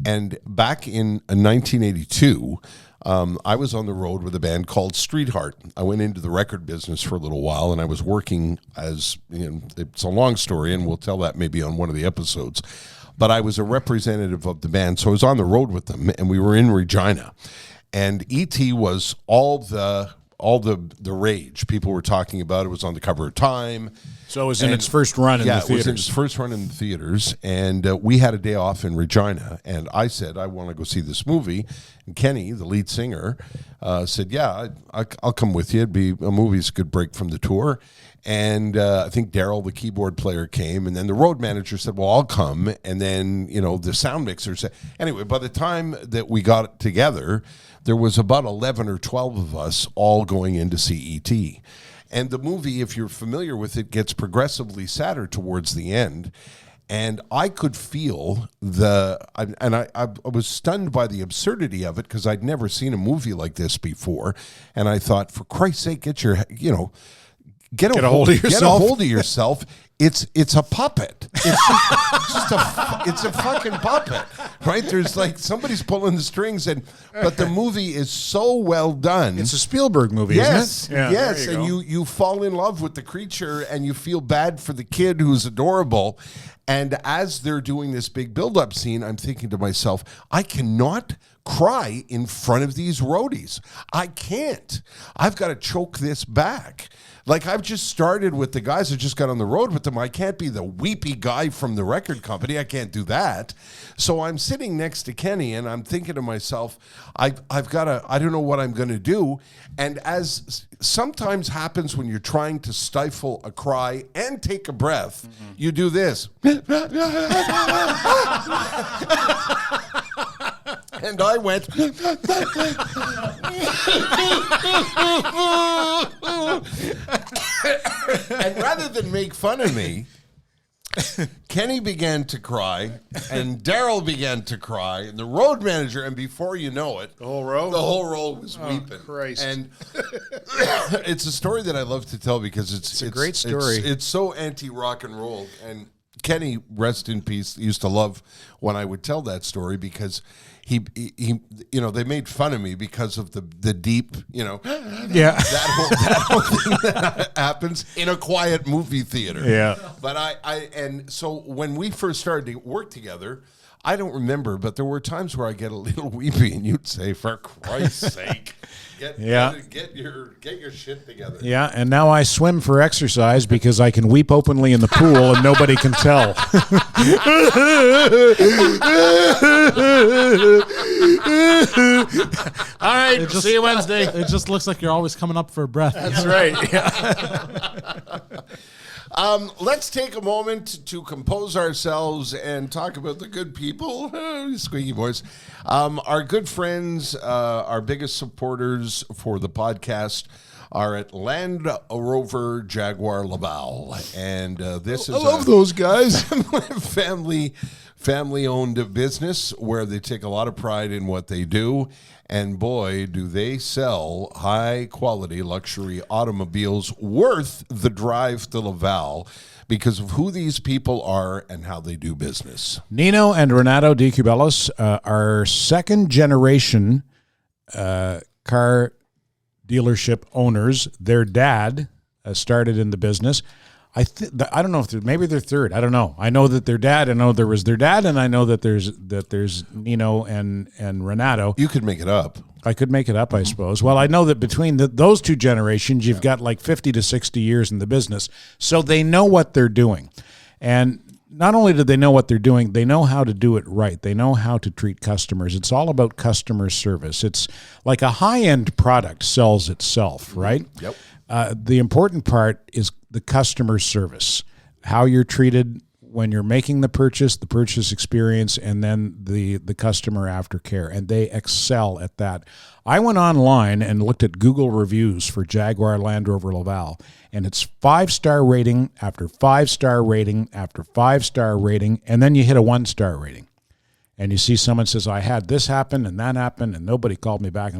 And back in 1982, I was on the road with a band called Streetheart. I went into the record business for a little while, and I was working as, it's a long story, and we'll tell that maybe on one of the episodes. But I was a representative of the band, so I was on the road with them, and we were in Regina. And E.T. was all the rage. People were talking about it. Was on the cover of Time. So it was in its first run in the theaters. Yeah, it was in its first run in the theaters. And we had a day off in Regina. And I said, I want to go see this movie. And Kenny, the lead singer, said, yeah, I'll come with you. A movie's a good break from the tour. And I think Daryl, the keyboard player, came. And then the road manager said, well, I'll come. And then, the sound mixer said. Anyway, by the time that we got it together, there was about 11 or 12 of us all going in to see E.T. And the movie, if you're familiar with it, gets progressively sadder towards the end. And I could feel I was stunned by the absurdity of it because I'd never seen a movie like this before. And I thought, for Christ's sake, get a hold of yourself. Get a hold of yourself. It's a puppet. It's a fucking puppet, right? There's like somebody's pulling the strings, but the movie is so well done. It's a Spielberg movie, isn't it? Yeah, yes, and you fall in love with the creature, and you feel bad for the kid who's adorable. And as they're doing this big build-up scene, I'm thinking to myself, I cannot cry in front of these roadies. I can't. I've got to choke this back. Like, I've just started with the guys. I just got on the road with them. I can't be the weepy guy from the record company. I can't do that. So I'm sitting next to Kenny, and I'm thinking to myself, I've got to, I don't know what I'm going to do. And as sometimes happens when you're trying to stifle a cry and take a breath, you do this. And And I went, and rather than make fun of me, Kenny began to cry, and Daryl began to cry, and the road manager, and before you know it, The whole row was weeping. Christ. And it's a story that I love to tell because it's a great story. It's so anti-rock and roll. And Kenny, rest in peace, used to love when I would tell that story because he they made fun of me because of the deep, that whole thing that happens in a quiet movie theater. Yeah. But and so when we first started to work together, I don't remember, but there were times where I get a little weepy, and you'd say, "For Christ's sake, get your shit together." Yeah, and now I swim for exercise because I can weep openly in the pool and nobody can tell. All right, see you Wednesday. It just looks like you're always coming up for a breath. That's right. Yeah. Let's take a moment to compose ourselves and talk about the good people. Squeaky voice. Our good friends, our biggest supporters for the podcast are at Land Rover Jaguar Laval. And this is I love those guys. Family-owned business where they take a lot of pride in what they do. And boy, do they sell high-quality luxury automobiles worth the drive to Laval because of who these people are and how they do business. Nino and Renato Di Cubelos are second-generation car dealership owners. Their dad started in the business. I don't know if maybe they're third. I don't know. I know that their dad. I know there was their dad, and I know that there's Nino and Renato. You could make it up. I could make it up, I suppose. Well, I know that between those two generations, you've got like 50 to 60 years in the business, so they know what they're doing. And not only do they know what they're doing, they know how to do it right. They know how to treat customers. It's all about customer service. It's like a high-end product sells itself, right? Yep. The important part is the customer service, how you're treated when you're making the purchase experience, and then the customer aftercare. And they excel at that. I went online and looked at Google reviews for Jaguar Land Rover Laval, and it's 5-star rating after 5-star rating after 5-star rating, and then you hit a 1-star rating. And you see someone says, I had this happen and that happened, and nobody called me back.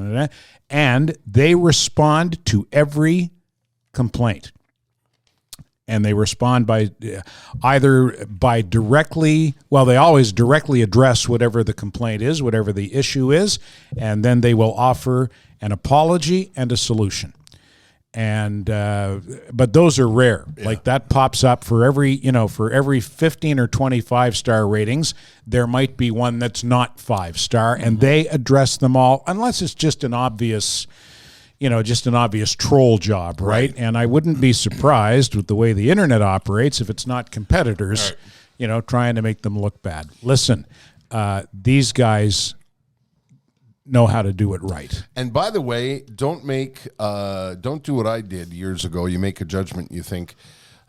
And they respond to every complaint. And they respond by either by directly, well, they always directly address whatever the complaint is, whatever the issue is, and then they will offer an apology and a solution. And but those are rare. Yeah. Like that pops up for every 15 or 25-star ratings, there might be one that's not 5-star, and they address them all, unless it's just an obvious troll job, right? And I wouldn't be surprised with the way the internet operates if it's not competitors, trying to make them look bad. Listen, these guys know how to do it right. And by the way, don't do what I did years ago. You make a judgment, you think,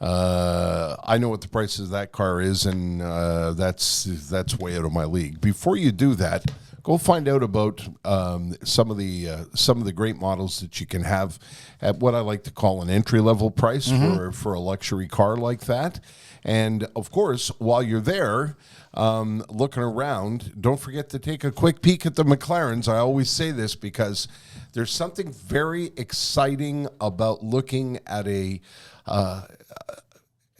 I know what the price of that car is, and that's way out of my league. Before you do that, go find out about some of the great models that you can have at what I like to call an entry-level price for a luxury car like that. And, of course, while you're there looking around, don't forget to take a quick peek at the McLarens. I always say this because there's something very exciting about looking at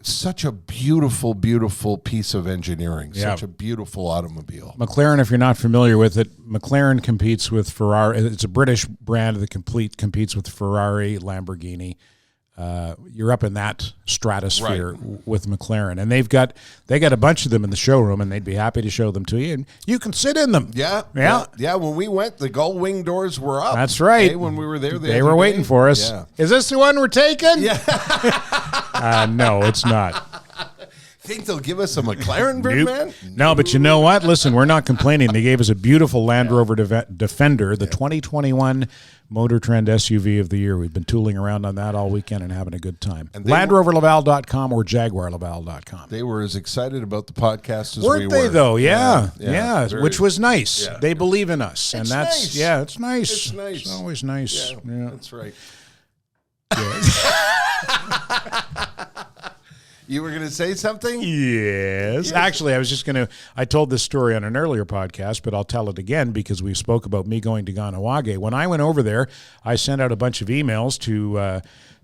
such a beautiful, beautiful piece of engineering, such a beautiful automobile. McLaren, if you're not familiar with it, McLaren competes with Ferrari. It's a British brand that competes with Ferrari, Lamborghini. You're up in that stratosphere with McLaren, and they got a bunch of them in the showroom, and they'd be happy to show them to you, and you can sit in them. Yeah. When we went, the gull wing doors were up. That's right. When we were there, they were waiting for us. Yeah. Is this the one we're taking? Yeah. No, it's not. think they'll give us a McLaren, Birdman? No, but you know what? Listen, we're not complaining. They gave us a beautiful Land Rover Defender, the 2021 Motor Trend SUV of the year. We've been tooling around on that all weekend and having a good time. LandRoverLaval.com or JaguarLaval.com. They were as excited about the podcast as Weren't we were. they, though? Yeah. Which was nice. Yeah. They believe in us. And that's, nice. yeah, it's nice. It's nice. It's always nice. Yeah. That's right. You were going to say something? Yes. Actually, I was just going to, I told this story on an earlier podcast, but I'll tell it again because we spoke about me going to Ganawage. When I went over there, I sent out a bunch of emails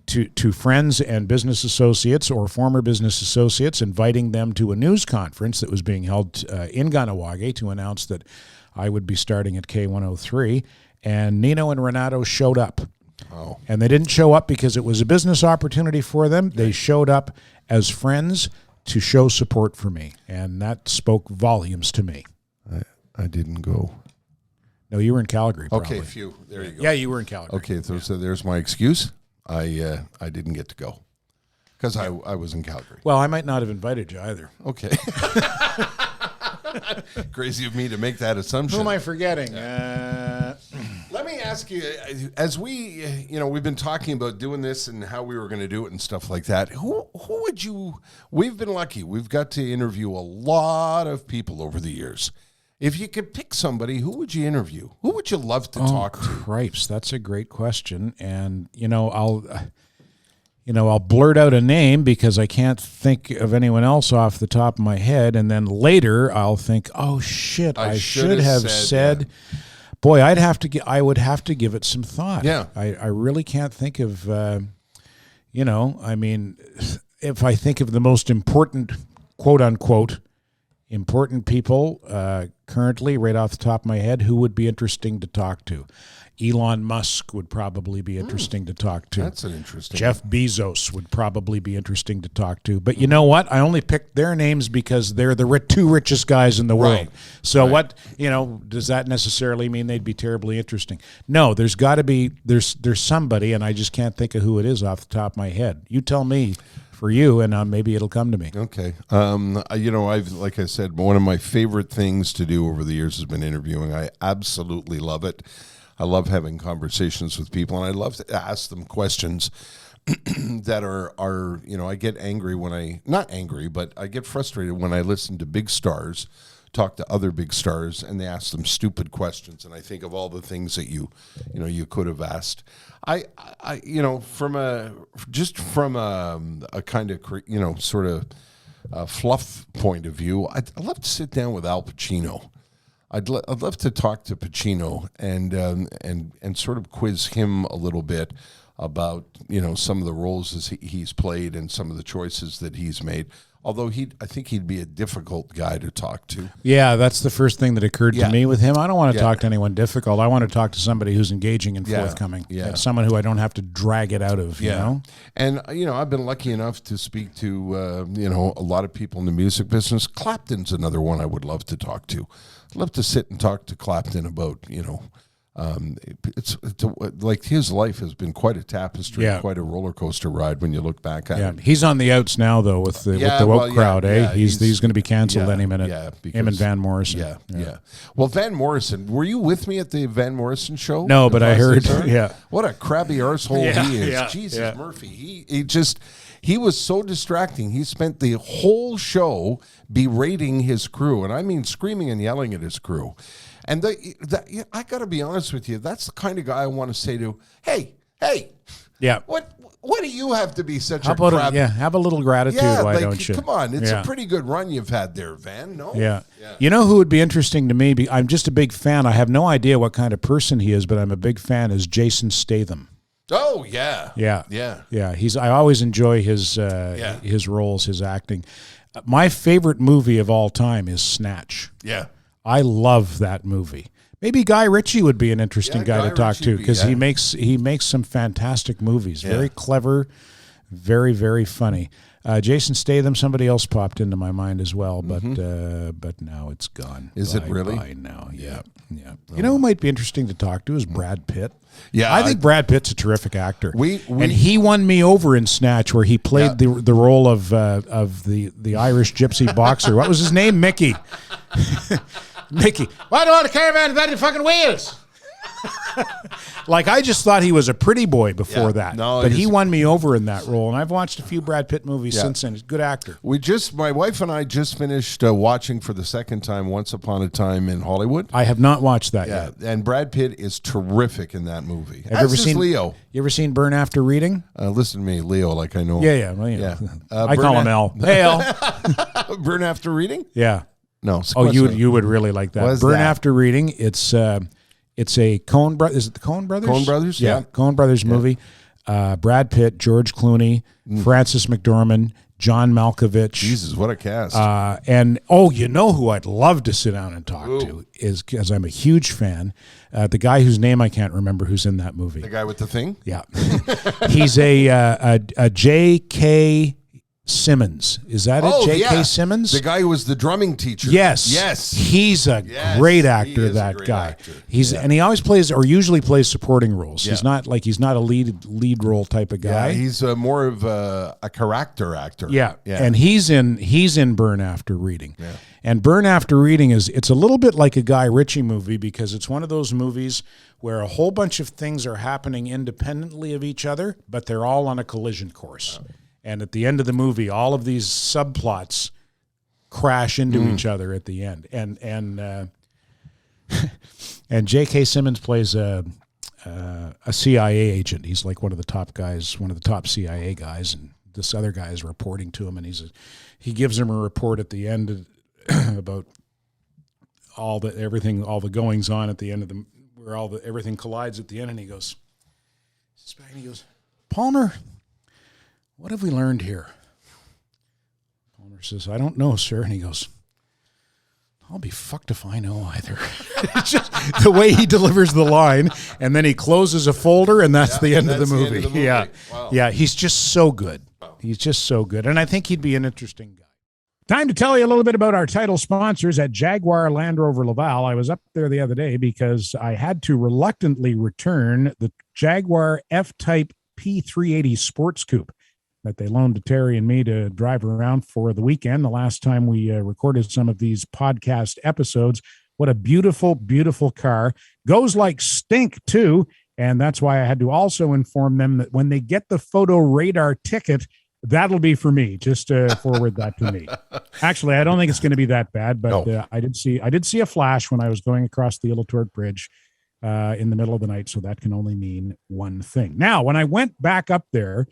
to friends and business associates or former business associates, inviting them to a news conference that was being held in Ganawage to announce that I would be starting at K103. And Nino and Renato showed up. Oh. And they didn't show up because it was a business opportunity for them. They showed up as friends to show support for me. And that spoke volumes to me. I didn't go. No, you were in Calgary, probably. Okay, phew. There you go. Yeah, you were in Calgary. Okay, so there's my excuse. I didn't get to go because I was in Calgary. Well, I might not have invited you either. Okay. Crazy of me to make that assumption. Who am I forgetting? Let me ask you, as we've been talking about doing this and how we were going to do it and stuff like that, who would you, we've been lucky. We've got to interview a lot of people over the years. If you could pick somebody, who would you interview? Who would you love to talk to? Cripes, that's a great question. And, I'll blurt out a name because I can't think of anyone else off the top of my head. And then later I'll think, oh, shit, I should have said. Yeah. Boy, I would have to give it some thought. Yeah. I really can't think of, if I think of the most important, quote unquote, important people currently right off the top of my head, who would be interesting to talk to? Elon Musk would probably be interesting to talk to. That's an interesting Jeff Bezos would probably be interesting to talk to. But you know what? I only picked their names because they're the two richest guys in the world. Right. So what, does that necessarily mean they'd be terribly interesting? No, there's got to be, there's somebody, and I just can't think of who it is off the top of my head. You tell me for you, and maybe it'll come to me. Okay. I've, like I said, one of my favorite things to do over the years has been interviewing. I absolutely love it. I love having conversations with people, and I love to ask them questions that are I get angry not angry, but I get frustrated when I listen to big stars talk to other big stars and they ask them stupid questions, and I think of all the things that you could have asked. I from a kind of sort of fluff point of view, I'd love to sit down with Al Pacino. I'd love to talk to Pacino and sort of quiz him a little bit about some of the roles he's played and some of the choices that he's made. Although I think he'd be a difficult guy to talk to. Yeah, that's the first thing that occurred to me with him. I don't want to talk to anyone difficult. I want to talk to somebody who's engaging and forthcoming. Yeah. Someone who I don't have to drag it out of, you know? And, I've been lucky enough to speak to, a lot of people in the music business. Clapton's another one I would love to talk to. I'd love to sit and talk to Clapton about, it's like his life has been quite a tapestry, quite a roller coaster ride when you look back at it. He's on the outs now, though, with the woke crowd. He's going to be canceled any minute. Yeah, because, him and Van Morrison. Yeah. Well, Van Morrison, were you with me at the Van Morrison show? No, but I heard. What a crabby arsehole he is. Jesus, Murphy. He was so distracting. He spent the whole show berating his crew, and I mean screaming and yelling at his crew. And I got to be honest with you, that's the kind of guy I want to say to, hey, what do you have to be such a crab? Have a little gratitude, why don't you? Come on, it's a pretty good run you've had there, Van, no? Yeah. You know who would be interesting to me? I'm just a big fan. I have no idea what kind of person he is, but I'm a big fan, is Jason Statham. Oh, yeah. Yeah. I always enjoy his roles, his acting. My favorite movie of all time is Snatch. Yeah. I love that movie. Maybe Guy Ritchie would be an interesting guy to talk to, because he makes some fantastic movies. Very clever, very, very funny. Jason Statham, somebody else popped into my mind as well, but now it's gone. Is it really? Bye now. Yeah. You know who might be interesting to talk to is Brad Pitt. Yeah, I think Brad Pitt's a terrific actor. And he won me over in Snatch, where he played the role of the Irish gypsy boxer. What was his name? Mickey. Mickey. Why do all the caravan invent the fucking wheels? Like, I just thought he was a pretty boy before that. No, but he won me over in that role, and I've watched a few Brad Pitt movies since then. He's a good actor. My wife and I just finished watching for the second time Once Upon a Time in Hollywood. I have not watched that yet. And Brad Pitt is terrific in that movie. Have you ever seen Leo? You ever seen Burn After Reading? Listen to me, Leo, like I know. Yeah. Well, I call him L. Hey, L. Burn After Reading? Yeah. No. Oh, you would really like that. Burn After Reading. It's a Coen Brothers. Is it the Coen Brothers? Coen Brothers, yeah. Coen Brothers movie. Brad Pitt, George Clooney, Frances McDormand, John Malkovich. Jesus, what a cast. And you know who I'd love to sit down and talk to is, because I'm a huge fan, the guy whose name I can't remember who's in that movie. The guy with the thing? Yeah. He's a J.K. Simmons. Is that it? J.K. Simmons? The guy who was the drumming teacher. Yes. He's a great actor, that guy. Actor. And he always plays, or usually plays, supporting roles. He's not a lead role type of guy. Yeah, he's more of a character actor. Yeah. And he's in Burn After Reading. Yeah. And Burn After Reading it's a little bit like a Guy Ritchie movie, because it's one of those movies where a whole bunch of things are happening independently of each other, but they're all on a collision course. And at the end of the movie, all of these subplots crash into each other at the end. And J.K. Simmons plays a CIA agent. He's like one of the top CIA guys, and this other guy is reporting to him, and he gives him a report at the end about all the goings on at the end of where everything collides at the end, and he goes, Palmer, what have we learned here? Palmer says, I don't know, sir. And he goes, I'll be fucked if I know either. It's just the way he delivers the line, and then he closes a folder, and that's the end of the movie. Yeah. Wow. Yeah, he's just so good. He's just so good. And I think he'd be an interesting guy. Time to tell you a little bit about our title sponsors at Jaguar Land Rover Laval. I was up there the other day because I had to reluctantly return the Jaguar F-Type P380 Sports Coupe that they loaned to Terry and me to drive around for the weekend. The last time we recorded some of these podcast episodes. What a beautiful, beautiful car. Goes like stink, too. And that's why I had to also inform them that when they get the photo radar ticket, that'll be for me. Just forward that to me. Actually, I don't think it's going to be that bad, but no. I did see a flash when I was going across the Illitort Bridge in the middle of the night, so that can only mean one thing. Now, when I went back up there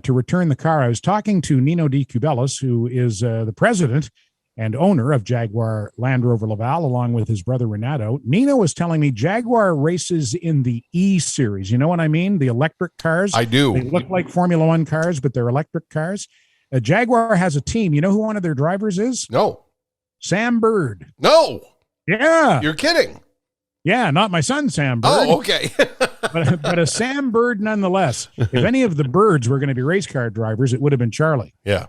to return the car, I was talking to Nino Di Cubelis, who is the president and owner of Jaguar Land Rover Laval, along with his brother Renato. Nino was telling me Jaguar races in the E-Series. You know what I mean? The electric cars. I do. They look like Formula One cars, but they're electric cars. Jaguar has a team. You know who one of their drivers is? No. Sam Bird. No. Yeah. You're kidding. Yeah, not my son, Sam Bird. Oh, okay. but a Sam Bird nonetheless. If any of the Birds were going to be race car drivers, it would have been Charlie. Yeah.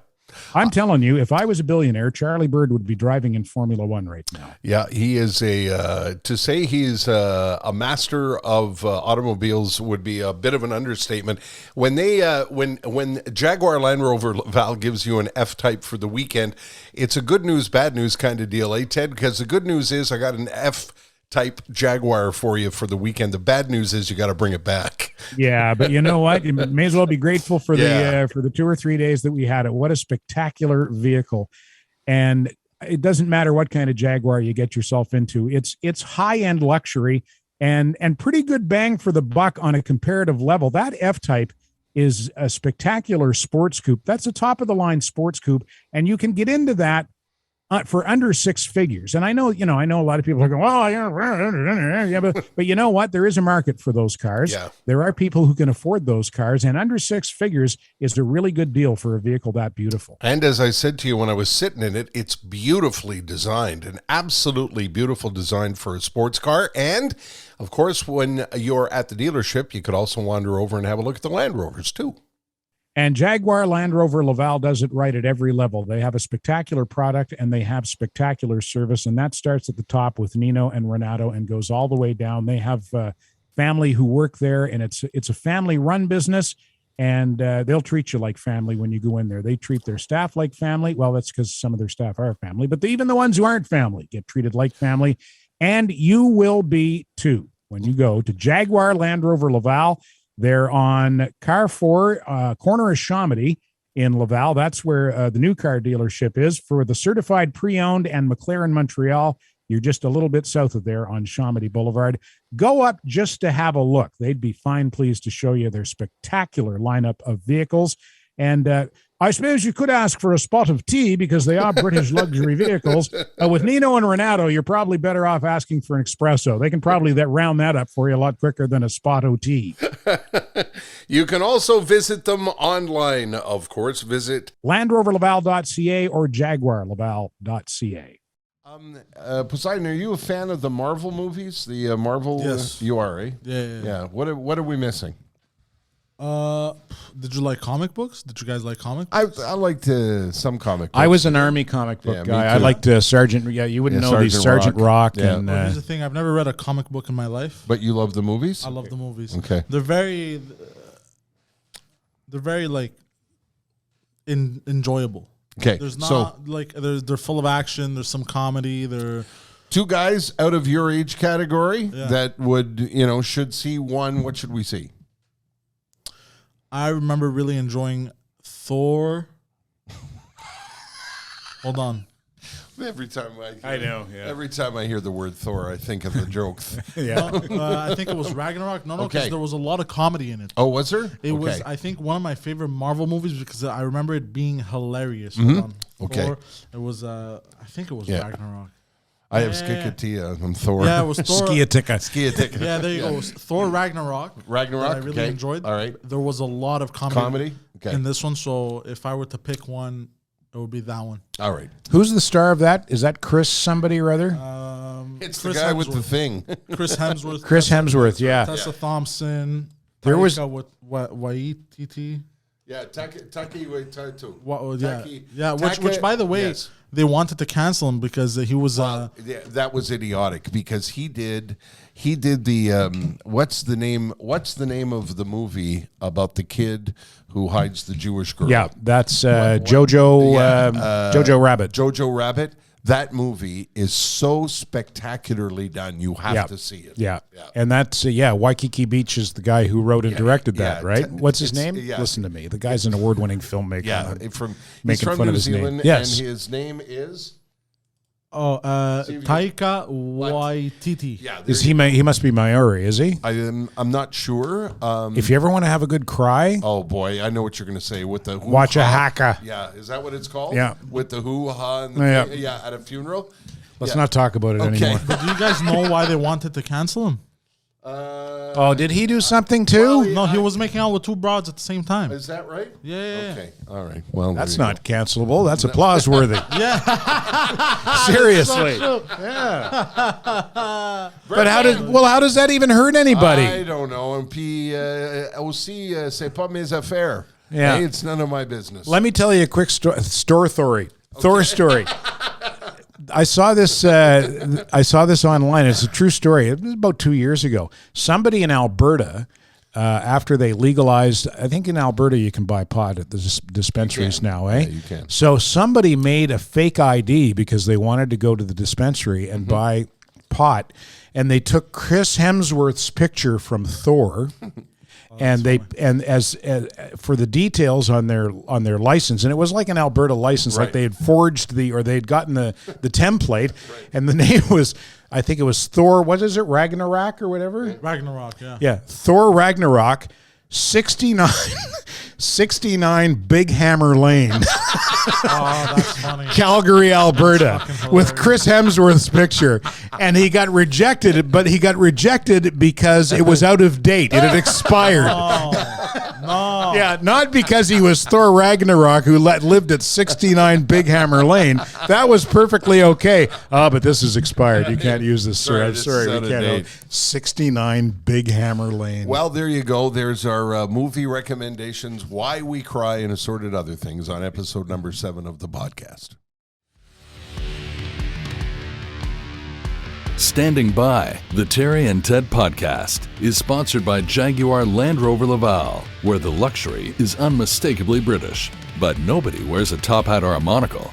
I'm telling you, if I was a billionaire, Charlie Bird would be driving in Formula One right now. Yeah, he is to say he's a master of automobiles would be a bit of an understatement. When they when Jaguar Land Rover Laval gives you an F-Type for the weekend, it's a good news, bad news kind of deal, eh, Ted? Because the good news is I got an F-Type Jaguar for you for the weekend. The bad news is you got to bring it back. Yeah, but you know what? You may as well be grateful for the 2 or 3 days that we had it. What a spectacular vehicle. And it doesn't matter what kind of Jaguar you get yourself into. It's high-end luxury and pretty good bang for the buck on a comparative level. That F-Type is a spectacular sports coupe. That's a top-of-the-line sports coupe, and you can get into that for under six figures. And I know a lot of people are going, oh, yeah, but you know what? There is a market for those cars. Yeah. There are people who can afford those cars, and under six figures is a really good deal for a vehicle that beautiful. And as I said to you when I was sitting in it, it's beautifully designed, an absolutely beautiful design for a sports car. And of course, when you're at the dealership, you could also wander over and have a look at the Land Rovers too. And Jaguar Land Rover Laval does it right at every level. They have a spectacular product and they have spectacular service, and that starts at the top with Nino and Renato and goes all the way down. They have family who work there, and it's a family-run business, and they'll treat you like family when you go in there. They treat their staff like family. Well, that's because some of their staff are family, but even the ones who aren't family get treated like family, and you will be too when you go to Jaguar Land Rover Laval. They're on Carrefour, corner of Chomedy in Laval. That's where the new car dealership is. For the certified pre-owned and McLaren Montreal, you're just a little bit south of there on Chomedy Boulevard. Go up just to have a look. They'd be fine pleased to show you their spectacular lineup of vehicles. And I suppose you could ask for a spot of tea because they are British luxury vehicles. With Nino and Renato, you're probably better off asking for an espresso. They can probably round that up for you a lot quicker than a spot of tea. You can also visit them online, of course. Visit LandRoverLaval.ca or JaguarLaval.ca. Poseidon, are you a fan of the Marvel movies? The Marvel? Yes. You are, eh? Yeah. What are we missing? Did you like comic books? Did you guys like comic I books? liked some comic books. I was an Army comic book guy. I liked Sergeant. Yeah, you wouldn't know these Sergeant Rock. Yeah. And Here's the thing: I've never read a comic book in my life. But you love the movies? I love the movies. Okay. They're very like enjoyable. Okay. There's not they're full of action. There's some comedy. They're two guys out of your age category that would should see one. What should we see? I remember really enjoying Thor. Hold on. Every time Every time I hear the word Thor, I think of the joke. I think it was Ragnarok. No, because there was a lot of comedy in it. Oh, was there? It was, I think, one of my favorite Marvel movies because I remember it being hilarious. Okay. Thor, it was, I think it was Ragnarok. I have Skikatia. I'm Thor. Yeah, it was Thor. Skiatika. Yeah, there you go. It was Thor Ragnarok. That I really enjoyed. All right. There was a lot of comedy in this one, so if I were to pick one, it would be that one. All right. Who's the star of that? Is that Chris somebody or other? It's Chris the guy Hemsworth. with the thing. Chris Hemsworth. Chris Hemsworth, yeah. Tessa Thompson. There was with Waititi. Yeah, Taki Waititi. Which by the way, they wanted to cancel him because he was. That was idiotic because he did the what's the name of the movie about the kid who hides the Jewish girl? Yeah, that's Jojo Rabbit. Jojo Rabbit. That movie is so spectacularly done. You have to see it. Yeah. And that's, Waikiki Beach is the guy who wrote and directed that, right? What's his name? Listen to me. The guy's an award-winning filmmaker. Yeah, he's from New New Zealand. Zealand, Yes. and his name is... Taika Waititi. Yeah, he must be Maori, is he? I'm not sure. If you ever want to have a good cry, oh boy, I know what you're going to say with the hoo-ha. watch a haka. Yeah, is that what it's called? Yeah. With the hoo-ha and at a funeral. Let's not talk about it anymore. But do you guys know why they wanted to cancel him? Did he do something too? No, he was making out with two broads at the same time. Is that right? Yeah. Okay. All right. Well, That's not cancelable. That's applause worthy. Seriously. But how does that even hurt anybody? I don't know. And puis aussi, c'est pas mes affaires. Yeah. Hey, it's none of my business. Let me tell you a quick Thor story. I saw this online. It's a true story. It was about 2 years ago. Somebody in Alberta, after they legalized, I think in Alberta you can buy pot at the dispensaries now, eh? Yeah, you can. So somebody made a fake ID because they wanted to go to the dispensary and buy pot, and they took Chris Hemsworth's picture from Thor. And as for the details on their license, and it was like an Alberta license, like they had forged they'd gotten the template, and the name was, I think it was Thor. What is it, Ragnarok or whatever? Ragnarok, yeah. Yeah, Thor Ragnarok, 69 Big Hammer Lane. Oh, that's funny. Calgary, Alberta, with Chris Hemsworth's picture. And he got rejected, but he got rejected because it was out of date. It had expired. No. Yeah, not because he was Thor Ragnarok who lived at 69 Big Hammer Lane. That was perfectly okay. But this is expired. You can't use this, sir. I'm sorry. We can't. 69 Big Hammer Lane. Well, there you go. There's our movie recommendations why we cry and assorted other things on episode number 7 of the podcast. Standing By, the Terry and Ted podcast is sponsored by Jaguar Land Rover Laval, where the luxury is unmistakably British, but nobody wears a top hat or a monocle.